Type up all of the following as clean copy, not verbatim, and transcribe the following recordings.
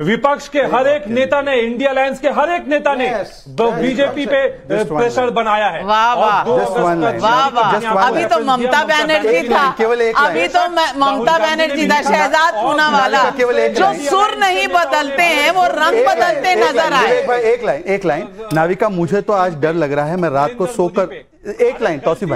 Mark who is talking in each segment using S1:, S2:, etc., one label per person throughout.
S1: विपक्ष के हर एक नेता ने, इंडिया अलायंस के हर एक नेता ने बीजेपी पे प्रेशर बनाया है।
S2: वाह वाह वाह वाह। अभी तो ममता बनर्जी था, अभी तो ममता बनर्जी था, शहजाद पूनावाला, जो सुर नहीं बदलते हैं वो रंग बदलते नजर आए।
S3: एक लाइन नाविका, मुझे तो आज डर लग रहा है, मैं रात को सोकर, एक लाइन तौसीफ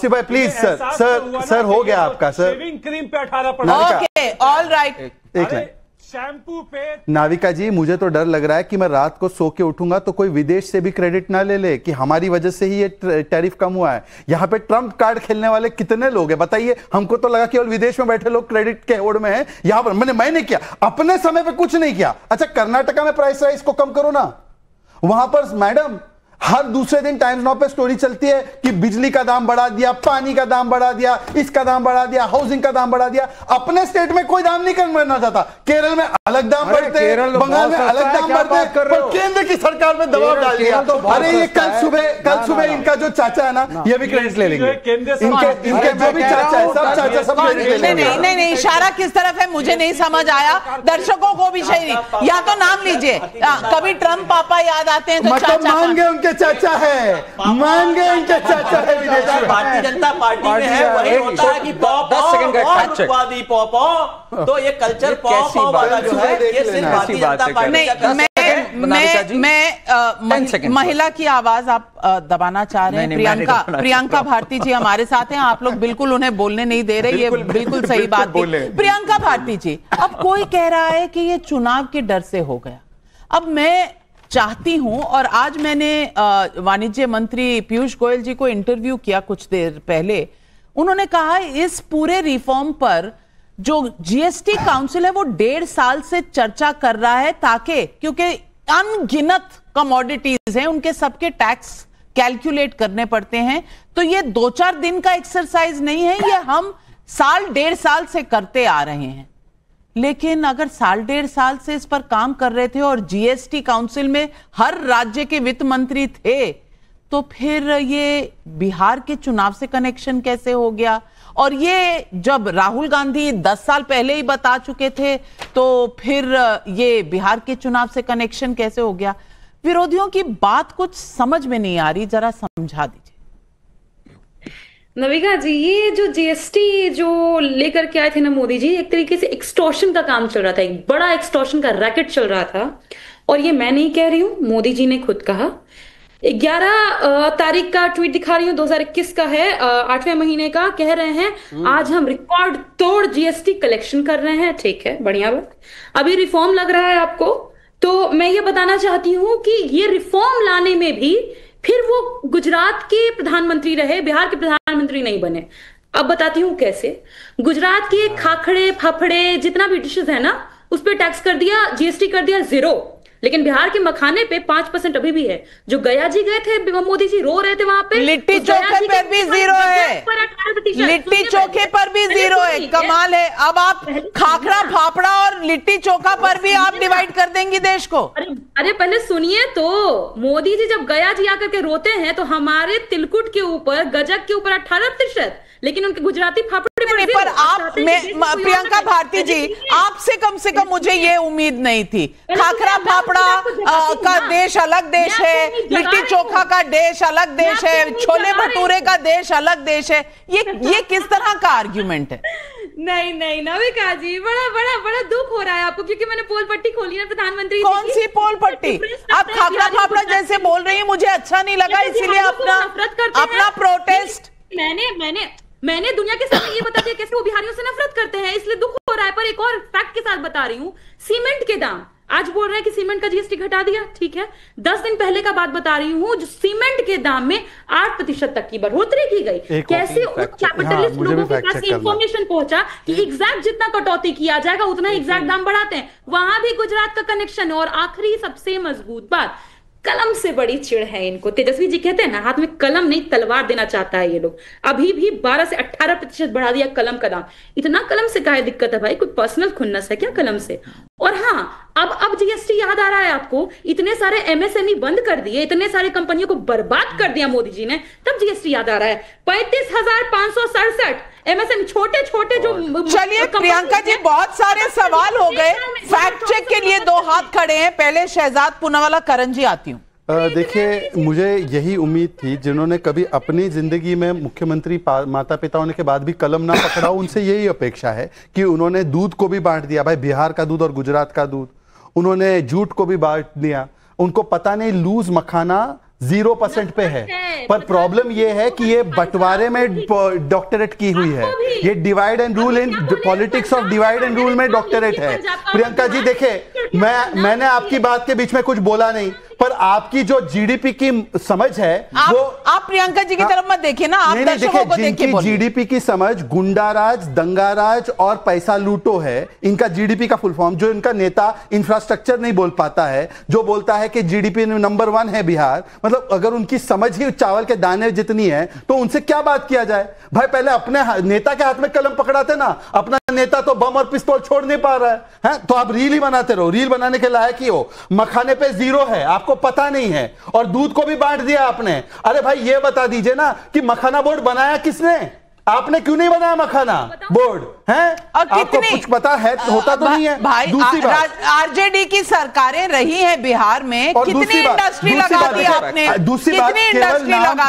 S3: भाई प्लीज सर हो गया आपका सर।
S1: शेविंग क्रीम पे 18
S2: ओके ऑल राइट,
S3: एक लाइन
S1: शैम्पू पे।
S3: नाविका जी, मुझे तो डर लग रहा है कि मैं रात को सो के उठूंगा तो कोई विदेश से भी क्रेडिट ना ले ले कि हमारी वजह से ही ये टैरिफ कम हुआ है। यहाँ पे ट्रंप कार्ड खेलने वाले कितने लोग हैं बताइए? हमको तो लगा केवल विदेश में बैठे लोग क्रेडिट के होड़ में हैं। यहाँ पर मैंने किया, अपने समय पे कुछ नहीं किया। अच्छा, कर्नाटका में प्राइस राइज को कम करो ना। वहां पर मैडम हर दूसरे दिन टाइम्स नाउ पे स्टोरी चलती है कि बिजली का दाम बढ़ा दिया, पानी का दाम बढ़ा दिया, इसका दाम बढ़ा दिया, हाउसिंग का दाम बढ़ा दिया। अपने स्टेट में कोई दाम नहीं करना चाहता। केरल में अलग दाम बढ़ते हैं, बंगाल में अलग दाम बढ़ते हैं, पर केंद्र की सरकार में दबाव डाल दिया। अरे ये कल सुबह इनका जो चाचा है ना, ये भी क्रेडिट ले लेंगे। इनके जो भी चाचा है, सब चाचा सब क्रेडिट ले लेंगे।
S2: नहीं, इशारा किस तरफ है मुझे नहीं समझ आया, दर्शकों को भी सही नहीं। या तो नाम लीजिए, कभी ट्रंप पापा याद आते हैं तो चाचा
S3: मांगे उनके चाचा है, मान गए उनके चाचा है विदेश में।
S4: भारतीय जनता पार्टी में है, वही होता है कि तो ये कल्चर पॉप वाला जो है ये सिर्फ भारतीय जनता पार्टी।
S2: मैं महिला की आवाज आप दबाना चाह रहे हैं। प्रियंका भारती जी हमारे साथ हैं, आप लोग बिल्कुल उन्हें बोलने नहीं दे रहे, ये बिल्कुल सही बात है। प्रियंका भारती जी, अब कोई कह रहा है कि ये चुनाव के डर से हो गया। अब मैं चाहती हूं, और आज मैंने वाणिज्य मंत्री पीयूष गोयल जी को इंटरव्यू किया कुछ देर पहले, उन्होंने कहा इस पूरे रिफॉर्म पर जो जीएसटी काउंसिल है वो 1.5 साल से चर्चा कर रहा है, ताकि क्योंकि अनगिनत कमोडिटीज हैं, उनके सबके टैक्स कैलकुलेट करने पड़ते हैं, तो ये 2-4 दिन का एक्सरसाइज नहीं है, ये हम 1.5 साल से करते आ रहे हैं। लेकिन अगर 1.5 साल से इस पर काम कर रहे थे और जीएसटी काउंसिल में हर राज्य के वित्त मंत्री थे, तो फिर ये बिहार के चुनाव से कनेक्शन कैसे हो गया? और ये जब राहुल गांधी 10 साल पहले ही बता चुके थे, तो फिर ये बिहार के चुनाव से कनेक्शन कैसे हो गया? विरोधियों की बात कुछ समझ में नहीं आ रही, जरा समझा दीजिए।
S5: नविका जी, ये जो जीएसटी जो लेकर के आए थे ना मोदी जी, एक तरीके से एक्सटॉर्शन का काम चल रहा था, एक बड़ा एक्सटॉर्शन का रैकेट चल रहा था। और ये मैं नहीं कह रही हूँ, मोदी जी ने खुद कहा। 11 तारीख का ट्वीट दिखा रही हूँ, 2021 का है, 8वें महीने का। कह रहे हैं आज हम रिकॉर्ड तोड़ जीएसटी कलेक्शन कर रहे हैं। ठीक है, बढ़िया बात। अभी रिफॉर्म लग रहा है आपको, तो मैं ये बताना चाहती हूँ कि ये रिफॉर्म लाने में भी फिर वो गुजरात के प्रधानमंत्री रहे, बिहार के प्रधानमंत्री नहीं बने। अब बताती हूँ कैसे। गुजरात के खाखड़े फाफड़े जितना भी डिशेज है ना, उस पर टैक्स कर दिया, जीएसटी कर दिया 0। लेकिन बिहार के मखाने पे 5% अभी भी है। जो गया जी गए थे, मोदी जी रो रहे थे वहां पे,
S2: लिट्टी चोखे पर भी 0 है, लिट्टी चोखे पर भी 0 है। कमाल है। अब आप खाखरा फाफड़ा और लिट्टी चोखा पर भी आप डिवाइड कर देंगी देश को।
S5: अरे पहले सुनिए तो, मोदी जी जब गया जी आकर के रोते हैं तो हमारे तिलकुट के ऊपर, गजक के ऊपर 18%, लेकिन उनके गुजराती फाफड़े
S2: पर आप प्रियंका भारती जी, आपसे कम से कम मुझे ये उम्मीद नहीं थी। खाखरा फाफड़ा का देश अलग देश है, लिट्टी चोखा का देश अलग देश है, छोले भटूरे का देश अलग देश है। ये किस तरह का आर्ग्यूमेंट है?
S5: नहीं नविका जी, बड़ा दुख हो रहा है आपको, क्योंकि मैंने पोल पट्टी खोली ना प्रधानमंत्री।
S2: कौन सी पोल पट्टी? आप खाखरा फाफड़ा जैसे बोल रही है, मुझे अच्छा नहीं लगा, इसीलिए अपना प्रोटेस्ट
S5: मैंने दुनिया के सामने ये बता दिया कैसे वो बिहारियों से नफरत करते हैं, इसलिए दुख हो रहा है। पर एक और फैक्ट के साथ बता रही हूँ, सीमेंट के दाम आज बोल रहे हैं कि सीमेंट का जीएसटी घटा दिया। ठीक है, 10 दिन पहले का बात बता रही हूँ, जो सीमेंट के दाम में 8% तक की बढ़ोतरी की गई। कैसे उस कैपिटलिस्ट लोगों के पास इंफॉर्मेशन पहुंचा कि एग्जैक्ट जितना कटौती किया जाएगा उतना एग्जैक्ट दाम बढ़ाते हैं। वहां भी गुजरात का कनेक्शन है। और आखिरी सबसे मजबूत बात, कलम से बड़ी चिढ़ है इनको। तेजस्वी जी कहते हैं ना, हाथ में कलम नहीं तलवार देना चाहता है ये लोग। अभी भी 12 से 18% बढ़ा दिया कलम का दाम। इतना कलम से काहे दिक्कत है भाई? कोई पर्सनल खुन्नस है क्या कलम से? और हाँ, अब जीएसटी याद आ रहा है आपको? इतने सारे एमएसएमई बंद कर दिए, इतने सारे कंपनियों को बर्बाद कर दिया मोदी जी ने, तब जीएसटी याद आ रहा है। 35,567 एमएसएमई छोटे जो।
S2: चलिए प्रियंका जी, बहुत सारे सवाल हो गए, फैक्ट चेक हाथ खड़े हैं, पहले शहजाद पूनावाला, करण जी आती हूँ।
S3: देखिए, मुझे यही उम्मीद थी, जिन्होंने कभी अपनी जिंदगी में मुख्यमंत्री माता पिता होने के बाद भी कलम ना पकड़ा, उनसे यही अपेक्षा है कि उन्होंने दूध को भी बांट दिया, भाई बिहार का दूध और गुजरात का दूध, उन्होंने जूट को भी बांट दिया। उनको पता नहीं लूज मखाना 0% पे है, पर प्रॉब्लम ये है कि ये बंटवारे में डॉक्टरेट की हुई है, ये divide and rule in politics of divide and rule में डॉक्टरेट है। प्रियंका जी देखे, मैंने आपकी बात के बीच में कुछ बोला नहीं, पर आपकी जो जीडीपी की समझ है वो
S2: आप प्रियंका जी की तरफ मत देखिए ना, आप दर्शकों को देखिए।
S3: जीडीपी की समझ गुंडाराज, दंगाराज और पैसा लूटो है इनका जीडीपी का फुल फॉर्म। जो इनका नेता इंफ्रास्ट्रक्चर नहीं बोल पाता है, जो बोलता है कि जीडीपी नंबर 1 है बिहार, मतलब अगर उनकी समझ ही चावल के दाने जितनी है तो उनसे क्या बात किया जाए। भाई पहले अपने नेता के हाथ में कलम पकड़ाते ना, अपना नेता तो बम और पिस्तौल छोड़ नहीं पा रहा है, तो आप रील ही बनाते रहो, रील बनाने के लायक ही हो। मखाने पे 0 है, आपको पता नहीं है, और दूध को भी बांट दिया आपने। अरे भाई ये बता दीजिए ना कि मखाना बोर्ड बनाया किसने? आपने क्यों नहीं बनाया मखाना बोर्ड है? आपको कुछ पता है होता तो नहीं है।
S2: भाई दूसरी बात, आरजेडी की सरकारें रही हैं बिहार में, कितनी इंडस्ट्री लगा दी आपने?
S3: दूसरी बात,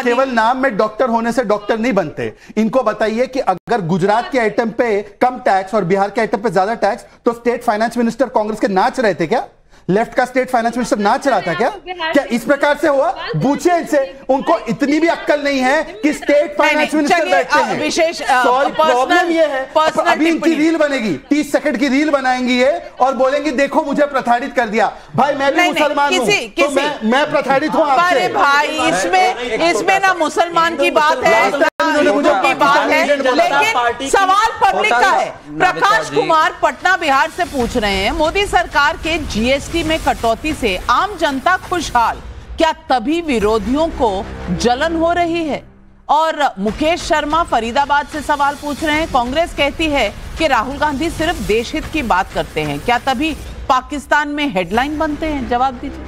S3: केवल नाम में डॉक्टर होने से डॉक्टर नहीं बनते। इनको बताइए कि अगर गुजरात के आइटम पे कम टैक्स और बिहार के आइटम पे ज्यादा टैक्स, तो स्टेट फाइनेंस मिनिस्टर कांग्रेस के नाच रहे थे क्या? लेफ्ट का स्टेट फाइनेंस मिनिस्टर नाच रहा था क्या? क्या इस प्रकार से हुआ? पूछिए इनसे, उनको इतनी भी अक्ल नहीं है कि स्टेट फाइनेंस मिनिस्टर बैठते हैं।
S2: विशेष
S3: प्रॉब्लम ये है, अभी इनकी रील बनेगी, 30 सेकंड की रील बनाएंगी ये और बोलेंगी देखो मुझे प्रताड़ित कर दिया। भाई मैं भी मुसलमान हूं, तो मैं प्रताड़ित हूं आपसे।
S2: अरे भाई इसमें ना मुसलमान की बात है, की बात है, लेकिन सवाल पब्लिक का है। प्रकाश कुमार पटना बिहार से पूछ रहे हैं, मोदी सरकार के जीएसटी में कटौती से आम जनता खुशहाल, क्या तभी विरोधियों को जलन हो रही है? और मुकेश शर्मा फरीदाबाद से सवाल पूछ रहे हैं, कांग्रेस कहती है कि राहुल गांधी सिर्फ देश हित की बात करते हैं, क्या तभी पाकिस्तान में हेडलाइन बनते हैं? जवाब दीजिए।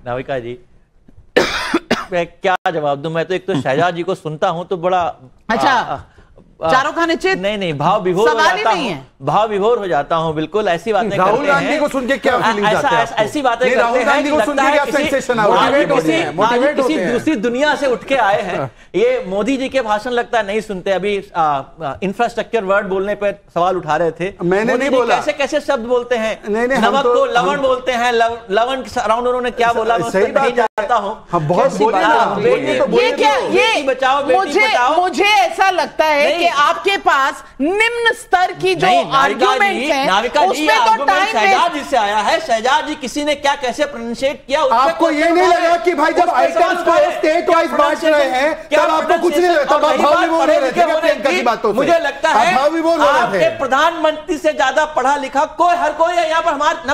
S4: नाविका जी, मैं क्या जवाब दूं? मैं तो एक तो शहजाद जी को सुनता हूं तो बड़ा
S2: चारों खाने चित
S4: नहीं भाव विभोर हो जाता हूं, भाव विभोर हो जाता हूं। बिल्कुल ऐसी बातें
S3: राहुल गांधी को सुन के क्या फीलिंग आती है?
S4: ऐसी बातें राहुल गांधी को सुन के क्या सेंसेशन आता है? किसी दूसरी दुनिया से उठ के आए हैं। ये मोदी जी के भाषण लगता है नहीं सुनते। अभी इंफ्रास्ट्रक्चर वर्ड बोलने पर सवाल उठा रहे थे,
S3: मैंने नहीं बोला।
S4: कैसे कैसे शब्द बोलते हैं, नमक को लवण बोलते हैं, लवण के अराउंड उन्होंने क्या बोला मैं नहीं जानता हूँ।
S2: मुझे ऐसा लगता है कि आपके पास निम्न स्तर की जो आर्गुमेंट्स हैं,
S4: नाविका जी
S2: तो
S4: शहजाद जी से आया है। शहजाद जी किसी ने क्या कैसे प्रोनाउंसिएट किया,
S3: आपको ये नहीं लगा कि भाई जब आइटम्स को स्टेट वाइज बांट रहे हैं तब आपको कुछ नहीं लगता?
S4: मुझे लगता है आपके प्रधानमंत्री से ज्यादा पढ़ा लिखा कोई हर कोई है यहाँ पर।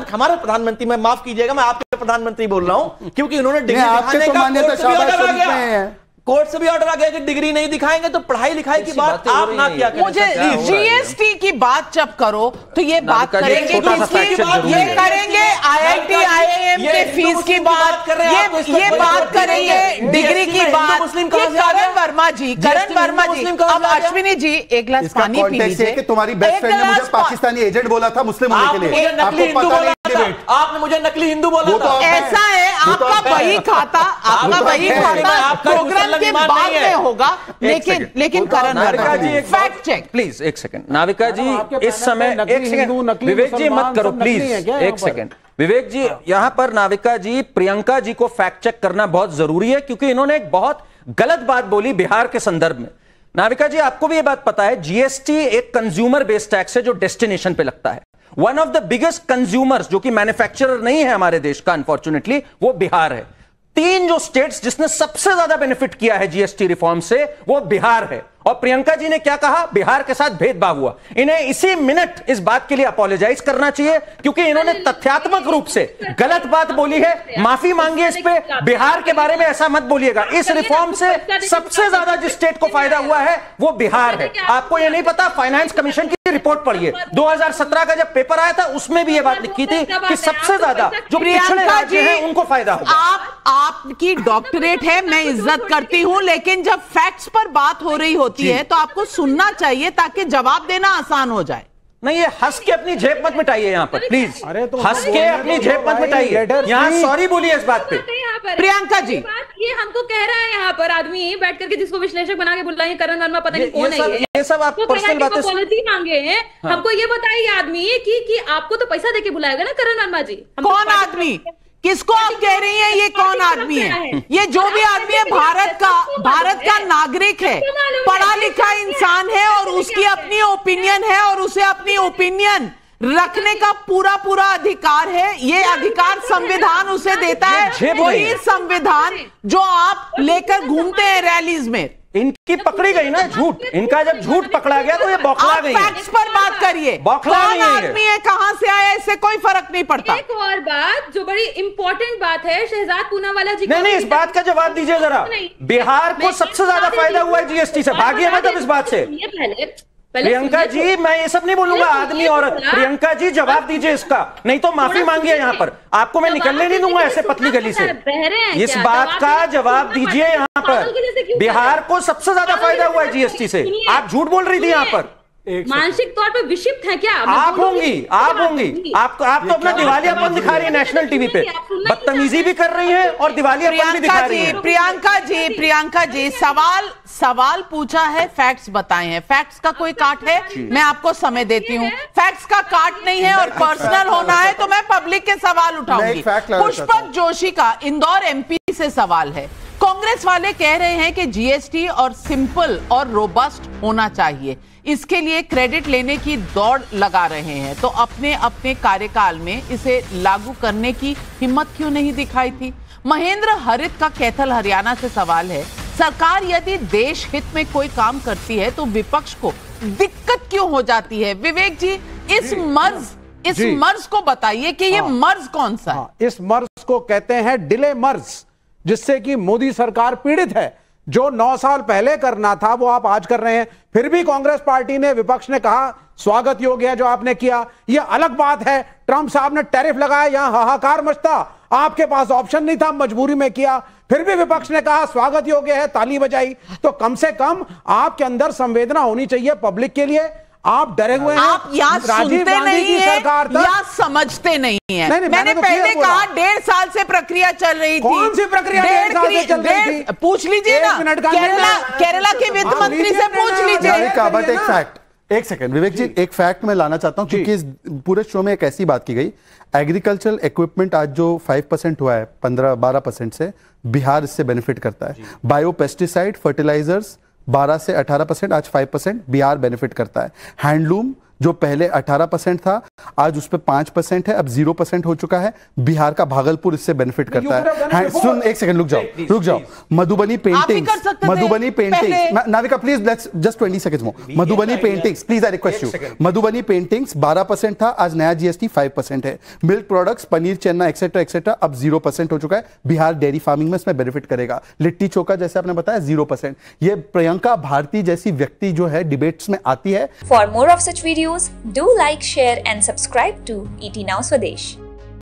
S4: हमारे प्रधानमंत्री, मैं माफ कीजिएगा मैं आपके प्रधानमंत्री बोल रहा हूँ, क्योंकि उन्होंने डिग्री दिखाने का कोर्ट से भी ऑर्डर आ गया कि डिग्री नहीं दिखाएंगे तो पढ़ाई लिखाई की बात आप ना किया करें।
S2: मुझे जीएसटी की बात जब करो तो ये बात करेंगे, ये करेंगे आईआईटी आईआईएम के फीस की बात, ये बात करेंगे डिग्री की बात। करण वर्मा जी, अब अश्विनी जी एक गिलास पानी पी लीजिए।
S3: तुम्हारी बेस्ट फ्रेंड ने मुझे पाकिस्तानी एजेंट बोला था मुस्लिम होने के लिए,
S4: आपने मुझे नकली हिंदू बोला था।
S2: ऐसा है, आपका वही खाता प्रोग्राम के बाद में होगा, लेकिन करण नाविका जी
S6: फैक्ट चेक प्लीज। एक सेकंड नाविका जी, इस समय एक सेकंड विवेक जी मत करो प्लीज, एक सेकंड विवेक जी। यहां पर नाविका जी प्रियंका जी को फैक्ट चेक करना बहुत जरूरी है, क्योंकि इन्होंने एक बहुत गलत बात बोली बिहार के संदर्भ में। नाविका जी आपको भी यह बात पता है, जीएसटी एक कंज्यूमर बेस्ड टैक्स है जो डेस्टिनेशन पे लगता है। One of the biggest consumers जो कि मैन्युफैक्चरर नहीं है हमारे देश का अनफॉर्चुनेटली, वो बिहार है। 3 जो स्टेट्स जिसने सबसे ज्यादा बेनिफिट किया है जीएसटी रिफॉर्म से वो बिहार है। और प्रियंका जी ने क्या कहा, बिहार के साथ भेदभाव हुआ। इन्हें इसी मिनट इस बात के लिए अपोलोजाइज करना चाहिए, क्योंकि इन्होंने तथ्यात्मक रूप से गलत बात बोली है। माफी मांगिए इस पे, बिहार के बारे में ऐसा मत बोलिएगा। इस रिफॉर्म से सबसे ज्यादा जिस स्टेट को फायदा हुआ है वो बिहार है। आपको ये नहीं पता, फाइनेंस कमीशन की रिपोर्ट पढ़िए, 2017 का जब पेपर आया था उसमें भी ये बात लिखी थी कि सबसे ज्यादा जो पिछड़े राज्य हैं उनको फायदा होगा।
S2: आपकी डॉक्टरेट है, मैं इज्जत करती हूं, लेकिन जब फैक्ट्स पर बात हो रही होती है तो आपको सुनना चाहिए ताकि जवाब देना आसान हो जाए।
S6: नहीं, ये हंस के अपनी जेब मत मिटाइए यहाँ पर प्लीज।
S7: अरे तो
S6: हंस के अपनी जेब मत मिटाइए, यहाँ सॉरी बोलिए इस बात पे।
S2: प्रियंका जी,
S5: ये हमको कह रहा है यहाँ पर आदमी बैठ करके, जिसको विश्लेषक बना के बुलाएंगे, करण वर्मा पता नहीं कौन है
S6: ये सब आप पर्सनल बातें
S5: पॉलिसी मांगे हैं। हमको ये बताइए आदमी कि आपको तो पैसा देके बुलाएगा ना करण वर्मा जी?
S2: कौन आदमी? किसको आप कह रही हैं ये कौन आदमी है? ये जो भी आदमी है भारत का नागरिक है, पढ़ा लिखा इंसान है और उसकी अपनी ओपिनियन है और उसे अपनी ओपिनियन रखने का पूरा अधिकार है। ये अधिकार संविधान उसे देता है, वही संविधान जो आप लेकर घूमते हैं रैलीज में।
S6: इनकी पकड़ी गई ना झूठ, इनका जब झूठ पकड़ा गया तो ये बौखला गई।
S2: फैक्ट्स पर बात करिए, कौन आदमी है, कहां से आया, इससे कोई फर्क नहीं पड़ता।
S5: एक और बात जो बड़ी इंपॉर्टेंट बात है, शहजाद पूनावाला जी,
S6: नहीं इस बात का जवाब दीजिए जरा। बिहार को सबसे ज्यादा फायदा हुआ है जीएसटी से, भागिए मत अब इस बात से। प्रियंका जी, मैं ये सब नहीं बोलूंगा आदमी औरत। प्रियंका जी जवाब दीजिए इसका, नहीं तो माफी मांगिए यहाँ पर, आपको मैं निकलने नहीं दूंगा ऐसे पतली गली से। इस बात का जवाब दीजिए यहाँ पर। बिहार को सबसे ज्यादा फायदा हुआ है जीएसटी से, आप झूठ बोल रही थी यहाँ पर।
S5: मानसिक तौर पर विक्षिप्त है क्या
S6: आप? होंगी आप तो अपना दिवालियापन दिखा रही है नेशनल टीवी पे, बदतमीजी भी कर रही है और दिवालियापन भी दिखा रही है।
S2: प्रियंका जी सवाल पूछा है, फैक्ट्स बताए हैं। फैक्ट्स का कोई काट है? मैं आपको समय देती हूँ। फैक्ट्स का काट नहीं है और पर्सनल होना है तो मैं पब्लिक के सवाल उठाऊंगी। पुष्पक जोशी का इंदौर एमपी से सवाल है। कांग्रेस वाले कह रहे हैं कि जीएसटी और सिंपल और रोबस्ट होना चाहिए, इसके लिए क्रेडिट लेने की दौड़ लगा रहे हैं, तो अपने कार्यकाल में इसे लागू करने की हिम्मत क्यों नहीं दिखाई थी? महेंद्र हरित का कैथल हरियाणा से सवाल है, सरकार यदि देश हित में कोई काम करती है तो विपक्ष को दिक्कत क्यों हो जाती है? विवेक जी, इस मर्ज को बताइए कि ये मर्ज कौन सा है?
S7: इस मर्ज को कहते हैं डिले मर्ज, जिससे कि मोदी सरकार पीड़ित है। जो 9 साल पहले करना था वो आप आज कर रहे हैं। फिर भी कांग्रेस पार्टी ने, विपक्ष ने कहा स्वागत योग्य है जो आपने किया। ये अलग बात है, ट्रंप साहब ने टैरिफ लगाया, यहां हाहाकार मचता, आपके पास ऑप्शन नहीं था, मजबूरी में किया। फिर भी विपक्ष ने कहा स्वागत योग्य है, ताली बजाई। तो कम से कम आपके अंदर संवेदना होनी चाहिए पब्लिक के लिए। आप डरे हुए हैं,
S2: आप यहाँ सुनते नहीं है या समझते नहीं है। मैंने तो पहले कहा 1.5 साल से प्रक्रिया चल रही थी।
S7: कौन सी प्रक्रिया 1.5 साल से चल रही थी?
S2: पूछ लीजिए ना, केरला के वित्त मंत्री से पूछ लीजिए।
S3: एक सेकंड विवेक जी, एक फैक्ट मैं लाना चाहता हूं क्योंकि इस पूरे शो में एक ऐसी बात की गई, एग्रीकल्चरल इक्विपमेंट आज जो 5% हुआ है 15-12% से, बिहार इससे बेनिफिट करता है। बायो पेस्टिसाइड, फर्टिलाइजर्स 12 से 18%, आज 5% बिहार बेनिफिट करता है। हैंडलूम जो पहले 18% था, आज उस पर 5% है, अब 0% हो चुका है। बिहार का भागलपुर इससे बेनिफिट करता है। सुन एक सेकंड, रुक जाओ। Madhubani paintings, Navika please, let's just 20 seconds more. Madhubani paintings please, I request you. Madhubani paintings 12% था, आज नया जीएसटी 5% है। मिल्क प्रोडक्ट्स, पनीर, चना एक्सेट्रा अब 0% हो चुका है। बिहार डेयरी फार्मिंग में इसमें बेनिफिट करेगा। लिट्टी चोखा जैसे आपने बताया 0%। ये प्रियंका भारती जैसी व्यक्ति जो है डिबेट्स में आती है।
S8: For more of such videos, do like, share and subscribe to ET Now Swadesh.